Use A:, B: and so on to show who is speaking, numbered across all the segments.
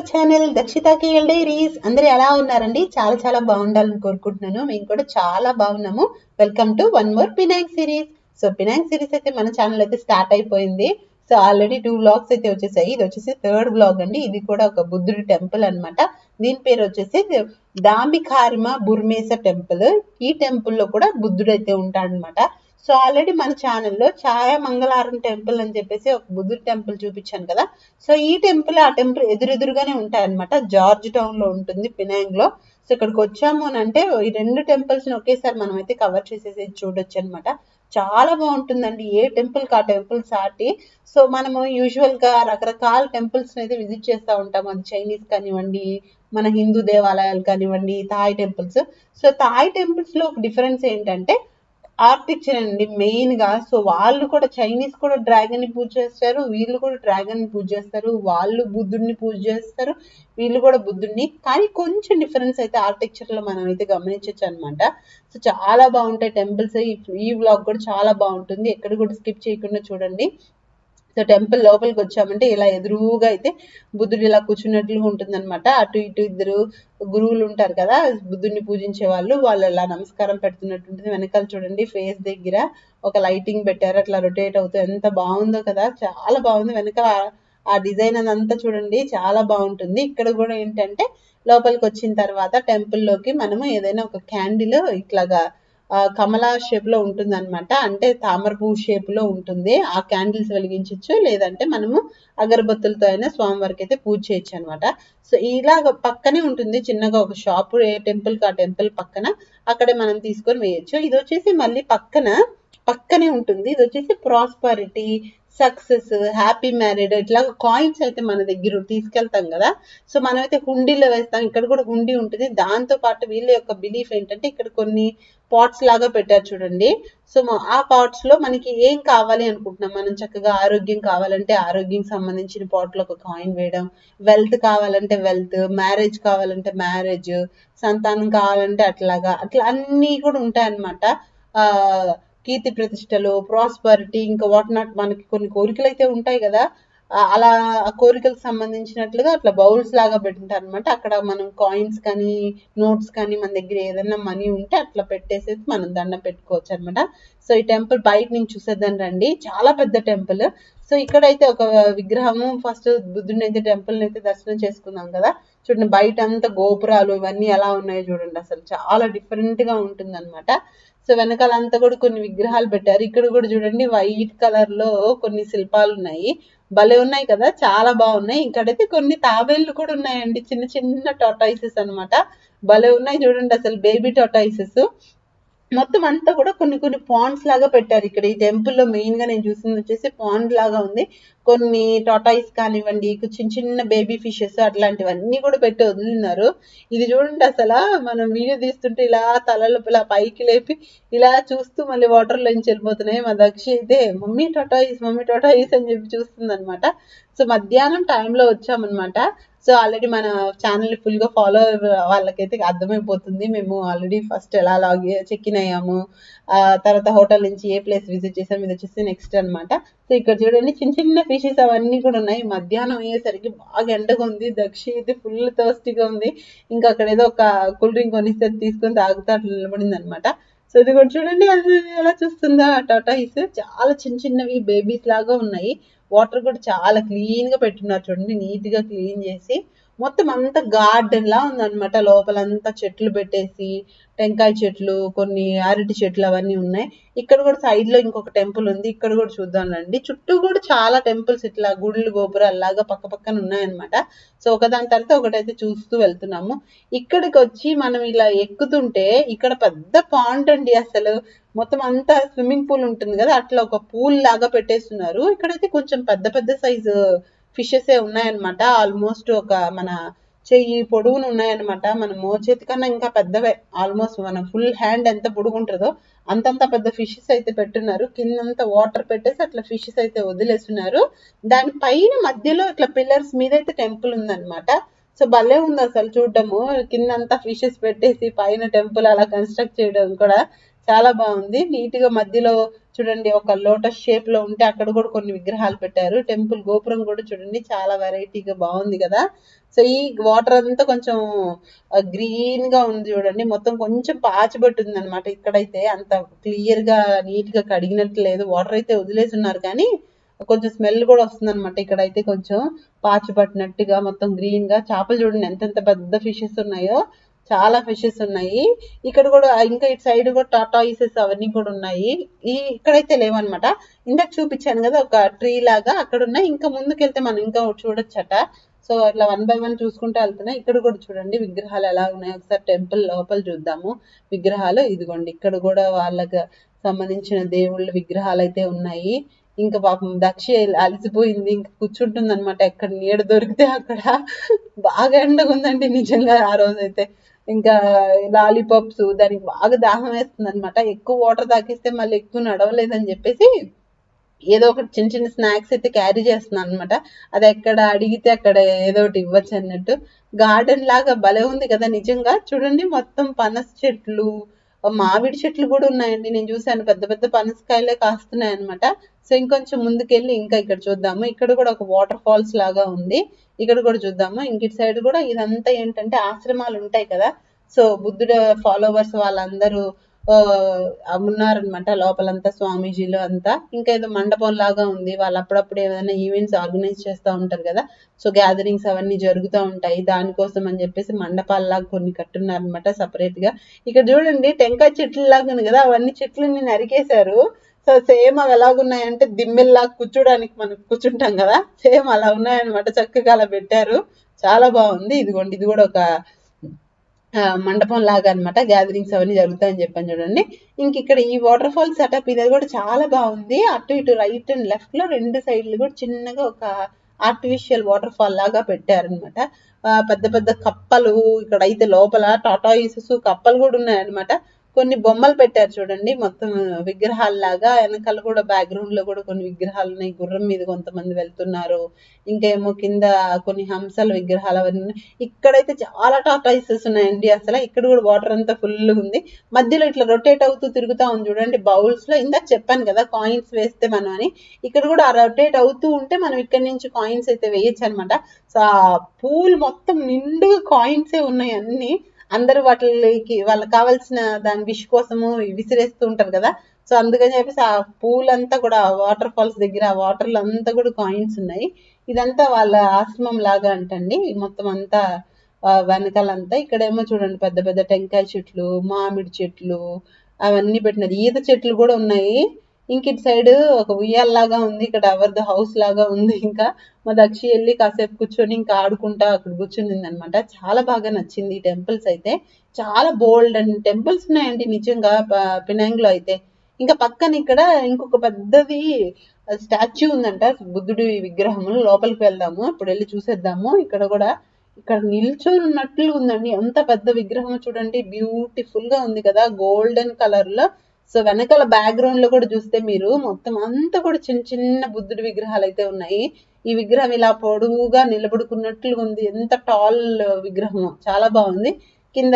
A: Channel Dakshitha KL diaries. అందరూ ఎలా ఉన్నారండి? చాలా చాలా బాగుండాలని కోరుకుంటున్నాను. మేము కూడా చాలా బాగున్నాము. Welcome to one more Penang series. So Penang series అయితే మన ఛానల్ అయితే స్టార్ట్ అయిపోయింది. సో ఆల్రెడీ 2 వ్లాగ్స్ అయితే వచ్చేసాయి. ఇది వచ్చేసి 3rd వ్లాగ్ అండి. ఇది కూడా ఒక బుద్ధుడి టెంపుల్ అన్నమాట. దీని పేరు వచ్చేసి దాంబికారిమ బుర్మేస టెంపుల్. ఈ టెంపుల్ లో కూడా బుద్ధుడు అయితే ఉంటాడనమాట. సో ఆల్రెడీ మన ఛానల్లో ఛాయ మంగళారం టెంపుల్ అని చెప్పేసి ఒక బుద్ధుడి టెంపుల్ చూపించాను కదా. సో ఈ టెంపుల్ ఆ టెంపుల్ ఎదురెదురుగానే ఉంటాయన్నమాట. జార్జ్ టౌన్ లో ఉంటుంది, పినాంగ్ లో. సో ఇక్కడికి వచ్చాము అని అంటే ఈ 2 టెంపుల్స్ ని ఒకేసారి మనం అయితే కవర్ చేసేసి చూడొచ్చు అనమాట. చాలా బాగుంటుందండి. ఏ టెంపుల్ కి ఆ టెంపుల్ సాటి. సో మనము యూజువల్ గా రకరకాల టెంపుల్స్ అయితే విజిట్ చేస్తూ ఉంటాం. అది చైనీస్ కానివ్వండి, మన హిందూ దేవాలయాలు కానివ్వండి, Thai temples. So Thai temples లో ఒక డిఫరెన్స్ ఏంటంటే ఆర్కిటెక్చర్ అండి మెయిన్ గా. సో వాళ్ళు కూడా చైనీస్ కూడా డ్రాగన్ ని పూజ చేస్తారు, వీళ్ళు కూడా డ్రాగన్ ని పూజ చేస్తారు. వాళ్ళు బుద్ధుడిని పూజ చేస్తారు, వీళ్ళు కూడా బుద్ధుడిని. కానీ కొంచెం డిఫరెన్స్ అయితే ఆర్కిటెక్చర్ లో మనం అయితే గమనించవచ్చు అనమాట. సో చాలా బాగుంటాయి టెంపుల్స్. ఈ వ్లాగ్ కూడా చాలా బాగుంటుంది, ఎక్కడ కూడా స్కిప్ చేయకుండా చూడండి. సో టెంపుల్ లోపలికి వచ్చామంటే ఇలా ఎదురుగా అయితే బుద్ధుడు ఇలా కూర్చున్నట్లుగా ఉంటుంది అనమాట. అటు ఇటు ఇద్దరు గురువులు ఉంటారు కదా, బుద్ధుడిని పూజించే వాళ్ళు ఇలా నమస్కారం పెడుతున్నట్టు ఉంటుంది. వెనకాల చూడండి ఫేస్ దగ్గర ఒక లైటింగ్ పెట్టారు, అట్లా రొటేట్ అవుతూ ఎంత బాగుందో కదా, చాలా బాగుంది. వెనకాల ఆ డిజైన్ అదంతా చూడండి, చాలా బాగుంటుంది. ఇక్కడ కూడా ఏంటంటే లోపలికి వచ్చిన తర్వాత టెంపుల్ లోకి మనము ఏదైనా ఒక క్యాండిల్ ఇట్లాగా కమలా షేప్ లో ఉంటుంది అనమాట. అంటే తామర పువ్వు షేప్ లో ఉంటుంది. ఆ క్యాండిల్స్ వెలిగించవచ్చు, లేదంటే మనము అగరబత్తులతో అయినా స్వామివారికి అయితే పూజ చేయొచ్చు అనమాట. సో ఇలాగ పక్కనే ఉంటుంది చిన్నగా ఒక షాప్. ఏ టెంపుల్ కి ఆ టెంపుల్ పక్కన అక్కడే మనం తీసుకొని వేయచ్చు. ఇది వచ్చేసి మళ్ళీ పక్కనే ఉంటుంది. ఇది వచ్చేసి ప్రాస్పరిటీ, సక్సెస్, హ్యాపీ మ్యారీడ్ ఇట్లా కాయిన్స్ అయితే మన దగ్గర తీసుకెళ్తాం కదా. సో మనమైతే హుండీలో వేస్తాం. ఇక్కడ కూడా హుండీ ఉంటుంది. దాంతో పాటు వీళ్ళ యొక్క బిలీఫ్ ఏంటంటే ఇక్కడ కొన్ని పాట్స్ లాగా పెట్టారు చూడండి. సో ఆ పాట్స్ లో మనకి ఏం కావాలి అనుకుంటున్నాం, మనం చక్కగా ఆరోగ్యం కావాలంటే ఆరోగ్యం సంబంధించిన పాట్ లో ఒక కాయిన్ వేయడం, వెల్త్ కావాలంటే వెల్త్, మ్యారేజ్ కావాలంటే మ్యారేజ్, సంతానం కావాలంటే అట్లా అన్ని కూడా ఉంటాయన్నమాట. ఆ కీర్తి ప్రతిష్టలు, ప్రాస్పరిటీ, ఇంకా వాట్ నాట్, మనకి కొన్ని కోరికలు అయితే ఉంటాయి కదా, అలా ఆ కోరికలకు సంబంధించినట్లుగా అట్లా బౌల్స్ లాగా పెట్టింటారు అనమాట. అక్కడ మనం కాయిన్స్ కానీ నోట్స్ కానీ మన దగ్గర ఏదైనా మనీ ఉంటే అట్లా పెట్టేసేసి మనం దండం పెట్టుకోవచ్చు అనమాట. సో ఈ టెంపుల్ బయట నుంచి చూసేద్దాం రండి. చాలా పెద్ద టెంపుల్. సో ఇక్కడైతే ఒక విగ్రహము, ఫస్ట్ బుద్ధుడిని అయితే టెంపుల్ అయితే దర్శనం చేసుకున్నాం కదా. చూడండి బయట అంతా గోపురాలు ఇవన్నీ ఎలా ఉన్నాయో చూడండి, అసలు చాలా డిఫరెంట్ గా ఉంటుంది అనమాట. సో వెనకాల అంతా కూడా కొన్ని విగ్రహాలు పెట్టారు. ఇక్కడ కూడా చూడండి వైట్ కలర్ లో కొన్ని శిల్పాలు ఉన్నాయి, భలే ఉన్నాయి కదా, చాలా బాగున్నాయి. ఇక్కడైతే కొన్ని తాబేళ్లు కూడా ఉన్నాయండి, చిన్న చిన్న టోటాయిసెస్ అనమాట. భలే ఉన్నాయి చూడండి, అసలు బేబీ టోటాయిసెస్. మొత్తం అంతా కూడా కొన్ని పాండ్స్ లాగా పెట్టారు. ఇక్కడ ఈ టెంపుల్ లో మెయిన్ గా నేను చూసింది వచ్చేసి పాండ్ లాగా ఉంది. కొన్ని టాటాయిస్ కానివ్వండి, చిన్న చిన్న బేబీ ఫిషెస్ అట్లాంటివన్నీ కూడా పెట్టి వదిలినారు. ఇది చూడండి, అసలు మనం వీడియో తీస్తుంటే ఇలా తలలో ఇలా పైకి లేపి ఇలా చూస్తూ మళ్ళీ వాటర్ లోంచి వెళ్ళిపోతున్నాయి. మా దక్షి అయితే మమ్మీ టోటాయిస్ అని చెప్పి చూస్తుంది అనమాట. సో మధ్యాహ్నం టైంలో వచ్చామన్నమాట. సో ఆల్రెడీ మన ఛానల్ ఫుల్ గా ఫాలో వాళ్ళకైతే అర్థమైపోతుంది మేము ఆల్రెడీ ఫస్ట్ ఎలా చెక్ ఇన్ అయ్యాము, తర్వాత హోటల్ నుంచి ఏ ప్లేస్ విజిట్ చేసాము. ఇది వచ్చేసి నెక్స్ట్ అనమాట. సో ఇక్కడ చూడండి చిన్న చిన్న ఫిషెస్ అవన్నీ కూడా ఉన్నాయి. మధ్యాహ్నం అయ్యేసరికి బాగా ఎండగా ఉంది, దక్షి అయితే ఫుల్ థర్స్టీగా ఉంది. ఇంకా అక్కడ ఏదో ఒక కూల్ డ్రింక్ కొనిస్తే తీసుకొని తాగుతూ అట్లా నిలబడింది అనమాట. సో ఇది కూడా చూడండి అది ఎలా చూస్తుందా టాటాయిస్, చాలా చిన్న చిన్నవి బేబీస్ లాగా ఉన్నాయి. వాటర్ కూడా చాలా క్లీన్ గా పెట్టున్నారు చూడండి, నీట్ గా క్లీన్ చేసి. మొత్తం అంతా గార్డెన్ లా ఉందన్నమాట. లోపలంతా చెట్లు పెట్టేసి, టెంకాయ చెట్లు, కొన్ని అరటి చెట్లు అవన్నీ ఉన్నాయి. ఇక్కడ కూడా సైడ్ లో ఇంకొక టెంపుల్ ఉంది, ఇక్కడ కూడా చూద్దాం రండి. చుట్టూ కూడా చాలా టెంపుల్స్ ఇట్లా గుళ్ళు గోపురాలు లాగా పక్క పక్కన ఉన్నాయన్నమాట. సో ఒకదాని తర్వాత ఒకటైతే చూస్తూ వెళ్తున్నాము. ఇక్కడికి వచ్చి మనం ఇలా ఎక్కుతుంటే ఇక్కడ పెద్ద పాండ్ అండి, అసలు మొత్తం అంతా స్విమ్మింగ్ పూల్ ఉంటుంది కదా, అట్లా ఒక పూల్ లాగా పెట్టేస్తున్నారు. ఇక్కడైతే కొంచెం పెద్ద పెద్ద సైజు ఫిషెస్ ఉన్నాయన్నమాట. ఆల్మోస్ట్ ఒక మన చెయ్యి పొడుగును ఉన్నాయన్నమాట. మన మోచేతి కన్నా ఇంకా పెద్దవే, ఆల్మోస్ట్ మన ఫుల్ హ్యాండ్ ఎంత పొడుగుంటుందో అంతంత పెద్ద ఫిషెస్ అయితే పెట్టున్నారు. కిందంతా వాటర్ పెట్టేసి అట్లా ఫిషెస్ అయితే వదిలేస్తున్నారు. దాని పైన మధ్యలో ఇట్లా పిల్లర్స్ మీద అయితే టెంపుల్ ఉందన్నమాట. సో భలే ఉంది అసలు చూడడము, కిందంతా ఫిషెస్ పెట్టేసి పైన టెంపుల్ అలా కన్స్ట్రక్ట్ చేయడం కూడా చాలా బాగుంది. నీట్ గా మధ్యలో చూడండి ఒక లోటస్ షేప్ లో ఉంటే అక్కడ కూడా కొన్ని విగ్రహాలు పెట్టారు. టెంపుల్ గోపురం కూడా చూడండి చాలా వెరైటీగా బాగుంది కదా. సో ఈ వాటర్ అంతా కొంచెం గ్రీన్ గా ఉంది చూడండి, మొత్తం కొంచెం పాచిబట్టి ఉంది అనమాట. ఇక్కడైతే అంత క్లియర్ గా నీట్ గా కడిగినట్టు లేదు, వాటర్ అయితే వదిలేసి ఉన్నారు కానీ కొంచెం స్మెల్ కూడా వస్తుంది అనమాట. ఇక్కడైతే కొంచెం పాచి పట్టినట్టుగా మొత్తం గ్రీన్ గా. చేపలు చూడండి ఎంతెంత పెద్ద ఫిషెస్ ఉన్నాయో, చాలా ఫిషెస్ ఉన్నాయి. ఇక్కడ కూడా ఇంకా ఇటు సైడ్ కూడా టాటాయిసెస్ అవన్నీ కూడా ఉన్నాయి. ఇక్కడైతే లేవన్నమాట. ఇందాక చూపించాను కదా ఒక ట్రీ లాగా, అక్కడ ఉన్నాయి. ఇంకా ముందుకెళ్తే మనం ఇంకా చూడొచ్చట. సో అట్లా 1 by 1 చూసుకుంటూ వెళ్తున్నాయి. ఇక్కడ కూడా చూడండి విగ్రహాలు ఎలా ఉన్నాయి, ఒకసారి టెంపుల్ లోపల చూద్దాము. విగ్రహాలు ఇదిగోండి, ఇక్కడ కూడా వాళ్ళకి సంబంధించిన దేవుళ్ళ విగ్రహాలు అయితే ఉన్నాయి. ఇంకా పాపం దక్షి అలసిపోయింది, ఇంకా కూర్చుంటుంది అనమాట. ఎక్కడ నీడ దొరికితే అక్కడ. బాగా ఎండగా ఉందండి నిజంగా ఆ రోజైతే. ఇంకా లాలీపాప్స్, దానికి బాగా దాహం వేస్తుంది అనమాట. ఎక్కువ వాటర్ తాగిస్తే మళ్ళీ ఎక్కువ నడవలేదని చెప్పేసి ఏదో ఒకటి చిన్న చిన్న స్నాక్స్ అయితే క్యారీ చేస్తున్నాను అనమాట. అది ఎక్కడ అడిగితే అక్కడ ఏదో ఒకటి ఇవ్వచ్చు అన్నట్టు. గార్డెన్ లాగా భలే ఉంది కదా నిజంగా. చూడండి మొత్తం పనస చెట్లు, మామిడి చెట్లు కూడా ఉన్నాయండి. నేను చూసాను పెద్ద పెద్ద పనసకాయలే కాస్తున్నాయి అనమాట. సో ఇంకొంచెం ముందుకెళ్ళి ఇంకా ఇక్కడ చూద్దాము. ఇక్కడ కూడా ఒక వాటర్ ఫాల్స్ లాగా ఉంది, ఇక్కడ కూడా చూద్దాము. ఇంక సైడ్ కూడా ఇదంతా ఏంటంటే ఆశ్రమాలు ఉంటాయి కదా. సో బుద్ధుడు ఫాలోవర్స్ వాళ్ళందరూ ఉన్నారనమాట లోపలంతా, స్వామీజీలు అంతా. ఇంకా ఏదో మండపం లాగా ఉంది, వాళ్ళు అప్పుడప్పుడు ఏదైనా ఈవెంట్స్ ఆర్గనైజ్ చేస్తూ ఉంటారు కదా. సో గ్యాదరింగ్స్ అవన్నీ జరుగుతూ ఉంటాయి, దానికోసం అని చెప్పేసి మండపాల్లాగా కొన్ని కట్టున్నారనమాట సపరేట్ గా. ఇక్కడ చూడండి టెంకాయ చెట్లు లాగా ఉంది కదా, అవన్నీ చెట్లని నరికేశారు. సో సేమ్ అవి ఎలాగున్నాయంటే దిమ్మెల్లాగా కూర్చోడానికి మనం కూర్చుంటాం కదా, సేమ్ అలా ఉన్నాయన్నమాట. చక్కగా అలా పెట్టారు, చాలా బాగుంది. ఇదిగోండి ఇది కూడా ఒక మండపం లాగా అనమాట, గ్యాదరింగ్స్ అవన్నీ జరుగుతాయని చెప్పాను చూడండి. ఇంక ఇక్కడ ఈ వాటర్ ఫాల్ సెటప్ ఇది కూడా చాలా బాగుంది. అటు ఇటు రైట్ అండ్ లెఫ్ట్ లో రెండు సైడ్లు కూడా చిన్నగా ఒక ఆర్టిఫిషియల్ వాటర్ ఫాల్ లాగా పెట్టారనమాట. పెద్ద పెద్ద కప్పలు, ఇక్కడ అయితే లోపల టాటాయిసెస్ కప్పలు కూడా ఉన్నాయన్నమాట. కొన్ని బొమ్మలు పెట్టారు చూడండి మొత్తం విగ్రహాల్లాగా. వెనకాల కూడా బ్యాక్గ్రౌండ్ లో కూడా కొన్ని విగ్రహాలు ఉన్నాయి, గుర్రం మీద కొంతమంది వెళ్తున్నారు. ఇంకేమో కింద కొన్ని హంసల విగ్రహాలు అవన్నీ ఉన్నాయి. ఇక్కడైతే చాలా టాటాయిసెస్ ఉన్నాయండి. అసలు ఇక్కడ కూడా వాటర్ అంతా ఫుల్ ఉంది. మధ్యలో ఇట్లా రొటేట్ అవుతూ తిరుగుతా ఉంది చూడండి బౌల్స్ లో. ఇందాక చెప్పాను కదా కాయిన్స్ వేస్తే మనం అని, ఇక్కడ కూడా ఆ రొటేట్ అవుతూ ఉంటే మనం ఇక్కడ నుంచి కాయిన్స్ అయితే వేయచ్చు అనమాట. సో ఆ పూల్ మొత్తం నిండుగా కాయిన్సే ఉన్నాయి అన్ని. అందరూ వాటికి వాళ్ళకి కావాల్సిన దాని విష్ కోసము విసిరేస్తూ ఉంటారు కదా. సో అందుకని చెప్పేసి ఆ పూల్ అంతా కూడా వాటర్ ఫాల్స్ దగ్గర ఆ వాటర్లో అంతా కూడా కాయిన్స్ ఉన్నాయి. ఇదంతా వాళ్ళ ఆశ్రమం లాగా అంటండి మొత్తం అంతా. వెనకాలంతా ఇక్కడేమో చూడండి పెద్ద పెద్ద టెంకాయ చెట్లు, మామిడి చెట్లు అవన్నీ పెట్టినది. ఈత చెట్లు కూడా ఉన్నాయి. ఇంక ఇటు సైడ్ ఒక ఉయ్యాల్లాగా ఉంది, ఇక్కడ ఎవరిది హౌస్ లాగా ఉంది. ఇంకా మా దక్షి వెళ్ళి కాసేపు కూర్చొని ఇంకా ఆడుకుంటా అక్కడ కూర్చునింది అనమాట. చాలా బాగా నచ్చింది ఈ టెంపుల్స్ అయితే. చాలా బోల్డ్ అండ్ టెంపుల్స్ ఉన్నాయండి నిజంగా పినాంగ్ లో అయితే. ఇంకా పక్కన ఇక్కడ ఇంకొక పెద్దది స్టాచ్యూ ఉందంట, బుద్ధుడి విగ్రహము. లోపలికి వెళ్దాము, ఇప్పుడు వెళ్ళి చూసేద్దాము. ఇక్కడ కూడా ఇక్కడ నిల్చొని ఉన్నట్లు ఉందండి, ఎంత పెద్ద విగ్రహం చూడండి, బ్యూటిఫుల్ గా ఉంది కదా, గోల్డెన్ కలర్ లో. సో వెనకాల బ్యాక్గ్రౌండ్ లో కూడా చూస్తే మీరు మొత్తం అంతా కూడా చిన్న చిన్న బుద్ధుడి విగ్రహాలు అయితే ఉన్నాయి. ఈ విగ్రహం ఇలా పొడుగుగా నిలబడుకున్నట్లు ఉంది, ఎంత టాల్ విగ్రహం, చాలా బాగుంది. కింద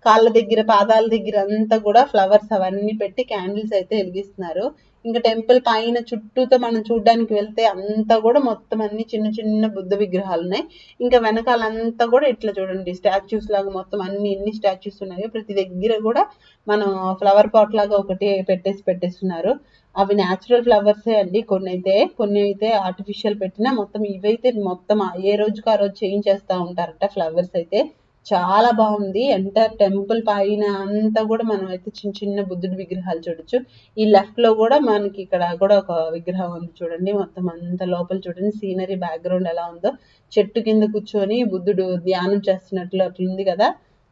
A: కాళ్ళ దగ్గర పాదాల దగ్గర అంతా కూడా ఫ్లవర్స్ అవన్నీ పెట్టి క్యాండిల్స్ అయితే వెలిగిస్తున్నారు. ఇంకా టెంపుల్ పైన చుట్టూతో మనం చూడడానికి వెళ్తే అంతా కూడా మొత్తం అన్ని చిన్న చిన్న బుద్ధ విగ్రహాలు ఉన్నాయి. ఇంకా వెనకాలంతా కూడా ఇట్లా చూడండి స్టాచ్యూస్ లాగా మొత్తం ఎన్ని స్టాచ్యూస్ ఉన్నాయో ప్రతి దగ్గర కూడా మనం ఫ్లవర్ పాట్ లాగా ఒకటి పెట్టేస్తున్నారు. అవి న్యాచురల్ ఫ్లవర్సే అండి, కొన్ని అయితే ఆర్టిఫిషియల్ పెట్టినా మొత్తం ఇవైతే మొత్తం ఏ రోజుకి ఆ రోజు చేంజ్ చేస్తూ ఉంటారట ఫ్లవర్స్ అయితే. చాలా బాగుంది. ఎంటైర్ టెంపుల్ పైన అంతా కూడా మనం అయితే చిన్న చిన్న బుద్ధుడి విగ్రహాలు చూడొచ్చు. ఈ లెఫ్ట్ లో కూడా మనకి ఇక్కడ కూడా ఒక విగ్రహం ఉంది చూడండి, మొత్తం అంత లోపల చూడండి సీనరీ బ్యాక్గ్రౌండ్ ఎలా ఉందో. చెట్టు కింద కూర్చొని బుద్ధుడు ధ్యానం చేస్తున్నట్లు అట్లుంది కదా,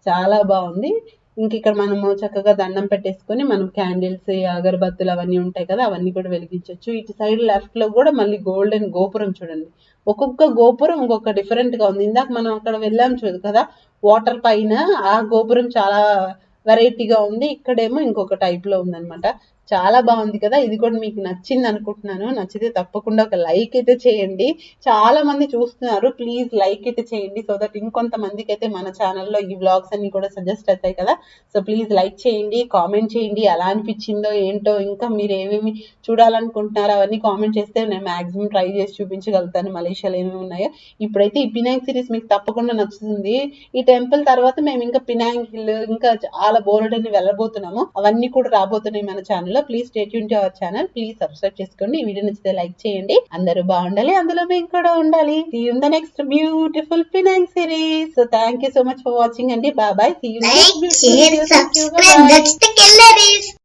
A: చాలా బాగుంది. ఇంక ఇక్కడ మనము చక్కగా దండం పెట్టేసుకొని మనం క్యాండిల్స్ అగరబత్తులు అవన్నీ ఉంటాయి కదా, అవన్నీ కూడా వెలిగించవచ్చు. ఇటు సైడ్ లెఫ్ట్ లో కూడా మళ్ళీ గోల్డెన్ గోపురం చూడండి, ఒక్కొక్క గోపురం ఒక్కొక్క డిఫరెంట్ గా ఉంది. ఇందాక మనం అక్కడ వెళ్ళాం కదా వాటర్ పైన, ఆ గోపురం చాలా వెరైటీగా ఉంది. ఇక్కడేమో ఇంకొక టైప్ లో ఉందన్నమాట. చాలా బాగుంది కదా. ఇది కూడా మీకు నచ్చింది అనుకుంటున్నాను. నచ్చితే తప్పకుండా ఒక లైక్ అయితే చేయండి. చాలా మంది చూస్తున్నారు, ప్లీజ్ లైక్ అయితే చేయండి, సో దట్ ఇంకొంతమందికి అయితే మన ఛానల్లో ఈ వ్లాగ్స్ అన్ని కూడా సజెస్ట్ అవుతాయి కదా. సో ప్లీజ్ లైక్ చేయండి, కామెంట్ చేయండి ఎలా అనిపించిందో ఏంటో, ఇంకా మీరు ఏమేమి చూడాలనుకుంటున్నారో అవన్నీ కామెంట్ చేస్తే నేను మాక్సిమం ట్రై చేసి చూపించగలుగుతాను మలేషియాలో ఏమేమి ఉన్నాయో. ఇప్పుడైతే ఈ పినాంగ్ సిరీస్ మీకు తప్పకుండా నచ్చుతుంది. ఈ టెంపుల్ తర్వాత మేము ఇంకా పినాంగ్ హిల్, ఇంకా చాలా బోర్డర్ని వెళ్ళబోతున్నాము. అవన్నీ కూడా రాబోతున్నాయి మన ఛానల్లో. Please stay tune to our channel, please subscribe చేసుకోండి. ఈ వీడియో నచ్చితే లైక్ చేయండి. అందరూ బాగుండాలి, అందులో మేము కూడా ఉండాలి. See you in the next beautiful Penang series. So thank you so much for watching, and bye bye. See you in the next
B: Like,
A: beautiful
B: share,
A: video. Thank you. Bye
B: subscribe.
A: bye.
B: That's the killer is.